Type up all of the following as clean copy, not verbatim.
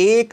1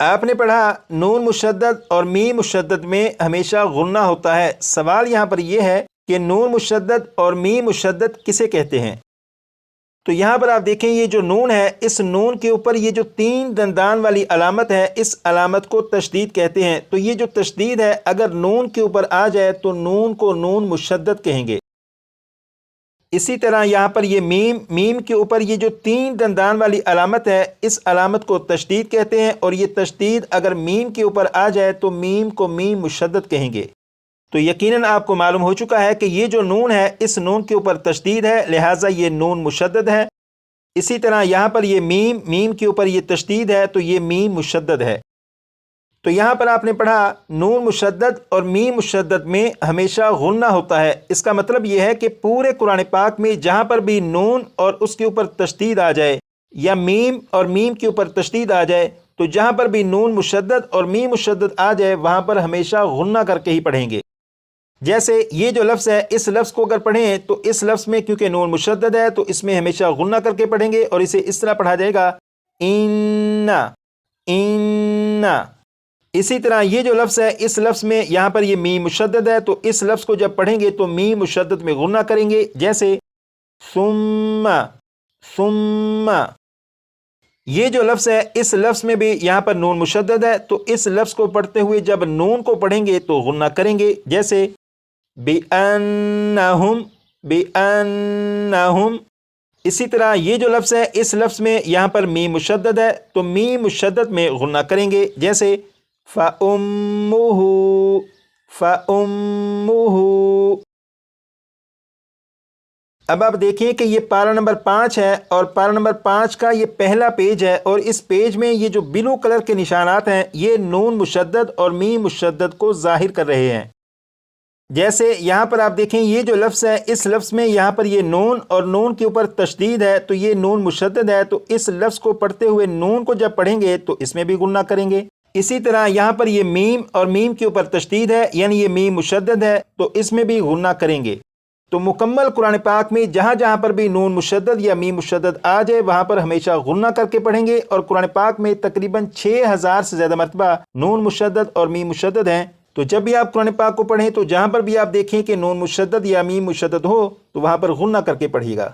آپ نے پڑھا نون مشدد اور میم مشدد میں ہمیشہ غنہ ہوتا ہے۔ سوال یہاں پر یہ ہے کہ نون مشدد اور میم مشدد کسے کہتے ہیں؟ تو یہاں پر آپ دیکھیں یہ جو نون ہے، اس نون کے اوپر یہ جو 3 دندان والی علامت ہے، اس علامت کو تشدید کہتے ہیں۔ تو یہ جو تشدید ہے اگر نون کے اوپر آ جائے تو نون کو نون مشدد کہیں گے۔ اسی طرح یہاں پر یہ میم کے اوپر یہ جو 3 دندان والی علامت ہے، اس علامت کو تشدید کہتے ہیں، اور یہ تشدید اگر میم کے اوپر آ جائے تو میم کو میم مشدد کہیں گے۔ تو یقیناً آپ کو معلوم ہو چکا ہے کہ یہ جو نون ہے اس نون کے اوپر تشدید ہے، لہٰذا یہ نون مشدد ہے۔ اسی طرح یہاں پر یہ میم کے اوپر یہ تشدید ہے تو یہ میم مشدد ہے۔ تو یہاں پر آپ نے پڑھا نون مشدد اور میم مشدد میں ہمیشہ غنہ ہوتا ہے۔ اس کا مطلب یہ ہے کہ پورے قرآن پاک میں جہاں پر بھی نون اور اس کے اوپر تشدید آ جائے یا میم اور میم کے اوپر تشدید آ جائے، تو جہاں پر بھی نون مشدد اور میم مشدد آ جائے وہاں پر ہمیشہ غنہ کر کے ہی پڑھیں گے۔ جیسے یہ جو لفظ ہے اس لفظ کو اگر پڑھیں تو اس لفظ میں کیونکہ نون مشدد ہے تو اس میں ہمیشہ غنہ کر کے پڑھیں گے، اور اسے اس طرح پڑھا جائے گا اِنَّا اِنَّا۔ اسی طرح یہ جو لفظ ہے اس لفظ میں یہاں پر یہ میم مشدد ہے تو اس لفظ کو جب پڑھیں گے تو میم مشدد میں غنہ کریں گے، جیسے ثم ثم۔ یہ جو لفظ ہے اس لفظ میں بھی یہاں پر نون مشدد ہے تو اس لفظ کو پڑھتے ہوئے جب نون کو پڑھیں گے تو غنہ کریں گے، جیسے بِأَنَّهُمْ بِأَنَّهُمْ۔ اسی طرح یہ جو لفظ ہے اس لفظ میں یہاں پر میم مشدد ہے تو میم مشدد میں غنہ کریں گے، جیسے فَأُمُّهُ فَأُمُّهُ۔ اب آپ دیکھیں کہ یہ پارہ نمبر 5 ہے، اور پارہ نمبر 5 کا یہ پہلا پیج ہے، اور اس پیج میں یہ جو بلو کلر کے نشانات ہیں یہ نون مشدد اور میم مشدد کو ظاہر کر رہے ہیں۔ جیسے یہاں پر آپ دیکھیں یہ جو لفظ ہے اس لفظ میں یہاں پر یہ نون اور نون کے اوپر تشدید ہے تو یہ نون مشدد ہے، تو اس لفظ کو پڑھتے ہوئے نون کو جب پڑھیں گے تو اس میں بھی غنہ کریں گے۔ اسی طرح یہاں پر یہ میم اور میم کے اوپر تشدید ہے یعنی یہ میم مشدد ہے تو اس میں بھی غنہ کریں گے۔ تو مکمل قرآن پاک میں جہاں جہاں پر بھی نون مشدد یا میم مشدد آ جائے وہاں پر ہمیشہ غنہ کر کے پڑھیں گے، اور قرآن پاک میں تقریباً 6000 سے زیادہ مرتبہ نون مشدد اور میم مشدد ہیں۔ تو جب بھی آپ قرآن پاک کو پڑھیں تو جہاں پر بھی آپ دیکھیں کہ نون مشدد یا میم مشدد ہو تو وہاں پر غنہ کر کے پڑھیے گا۔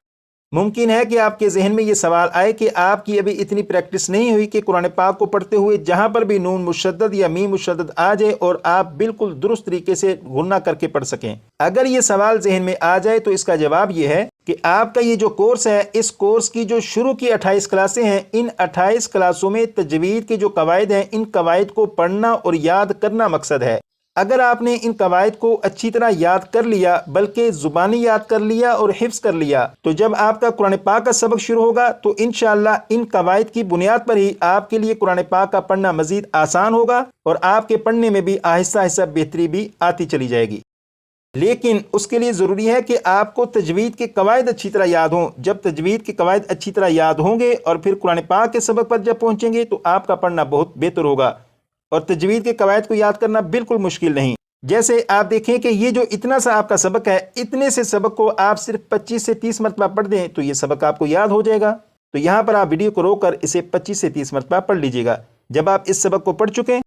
ممکن ہے کہ آپ کے ذہن میں یہ سوال آئے کہ آپ کی ابھی اتنی پریکٹس نہیں ہوئی کہ قرآن پاک کو پڑھتے ہوئے جہاں پر بھی نون مشدد یا میم مشدد آ جائے اور آپ بالکل درست طریقے سے غنہ کر کے پڑھ سکیں۔ اگر یہ سوال ذہن میں آ جائے تو اس کا جواب یہ ہے کہ آپ کا یہ جو کورس ہے اس کورس کی جو شروع کی 28 کلاسیں ہیں، ان 28 کلاسوں میں تجوید کے جو قواعد ہیں ان قواعد کو پڑھنا اور یاد کرنا مقصد ہے۔ اگر آپ نے ان قواعد کو اچھی طرح یاد کر لیا، بلکہ زبانی یاد کر لیا اور حفظ کر لیا، تو جب آپ کا قرآن پاک کا سبق شروع ہوگا تو انشاءاللہ ان قواعد کی بنیاد پر ہی آپ کے لیے قرآن پاک کا پڑھنا مزید آسان ہوگا، اور آپ کے پڑھنے میں بھی آہستہ آہستہ بہتری بھی آتی چلی جائے گی۔ لیکن اس کے لیے ضروری ہے کہ آپ کو تجوید کے قواعد اچھی طرح یاد ہوں۔ جب تجوید کے قواعد اچھی طرح یاد ہوں گے اور پھر قرآن پاک کے سبق پر جب پہنچیں گے تو آپ کا پڑھنا بہت بہتر ہوگا، اور تجوید کے قواعد کو یاد کرنا بالکل مشکل نہیں۔ جیسے آپ دیکھیں کہ یہ جو اتنا سا آپ کا سبق ہے، اتنے سے سبق کو آپ صرف 25 سے 30 مرتبہ پڑھ دیں تو یہ سبق آپ کو یاد ہو جائے گا۔ تو یہاں پر آپ ویڈیو کو روک کر اسے 25 سے 30 مرتبہ پڑھ لیجئے گا۔ جب آپ اس سبق کو پڑھ چکیں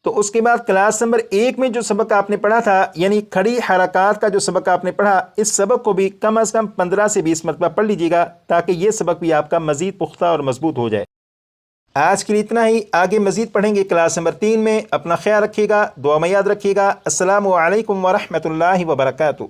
تو اس کے بعد کلاس نمبر 1 میں جو سبق آپ نے پڑھا تھا یعنی کھڑی حرکات کا جو سبق آپ نے پڑھا، اس سبق کو بھی کم از کم 15 سے 20 مرتبہ پڑھ لیجئے گا تاکہ یہ سبق بھی آپ کا مزید پختہ اور مضبوط ہو جائے۔ آج کے لیے اتنا ہی، آگے مزید پڑھیں گے کلاس نمبر 3 میں۔ اپنا خیال رکھیے گا، دعا میں یاد رکھیے گا۔ السلام علیکم ورحمۃ اللہ وبرکاتہ۔